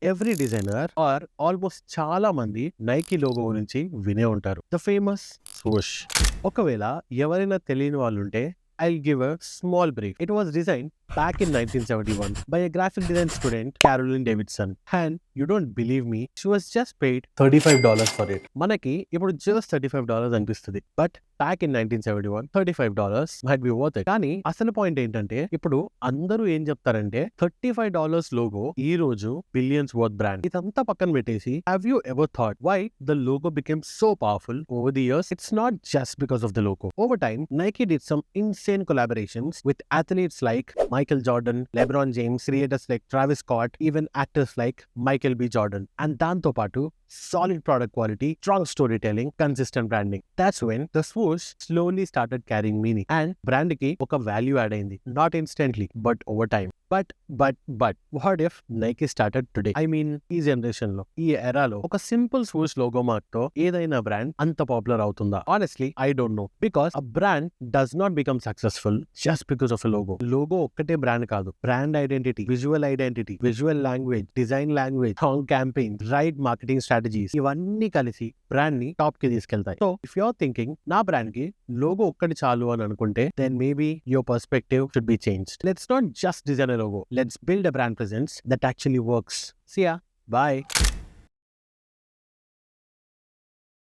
Every designer are almost చాలా మంది Nike logo గురించి వినే ఉంటారు. The famous swoosh. ఒకవేళ ఎవరైనా తెలియని వాళ్ళు ఉంటే I'll give a small brief. It was designed back in 1971 by a graphic design student, Carolyn Davidson. And you don't believe me, she was just paid $35 for it. మనకి ఇప్పుడు just $35 అనిపిస్తుంది. But back in 1971, $35 might be worth it. కానీ అసలు point ఏంటంటే ఇప్పుడు అందరూ ఏం చెప్తారంటే $35 లోగో ఈ రోజు బిలియన్స్ వర్త్ బ్రాండ్. ఇదంతా పక్కన పెట్టేసి have you ever thought why the logo became so powerful over the years? It's not just because of the logo. Over time, Nike did some insane collaborations with athletes like Michael Jordan, LeBron James, creators like Travis Scott, even actors like Michael B. Jordan. And దాంతో పాటు solid product quality, strong storytelling, consistent branding. That's when the swoosh slowly started carrying meaning. And brand కి ఒక value add అయింది. Not instantly, but over time. But what if Nike started today? I mean, ఈ generation లో ఈ ఎరాలో ఒక simple స్వూష్ logo mark తో ఏదైనా brand అంత పాపులర్ అవుతుందా? Honestly, I don't know. Because a brand does not become successful just because of a logo. Logo ఒక్కటే brand కాదు. Brand identity, visual language, design language, strong campaign, right marketing strategies ఇవన్నీ కలిసి brand ని top కి తీసుకెళ్తాయి. So if you're thinking నా brand కి logo ఒక్కటి చాలు అని అనుకుంటే then maybe your perspective should be changed. Let's not just design a logo. Let's build a brand presence that actually works. See ya. Bye.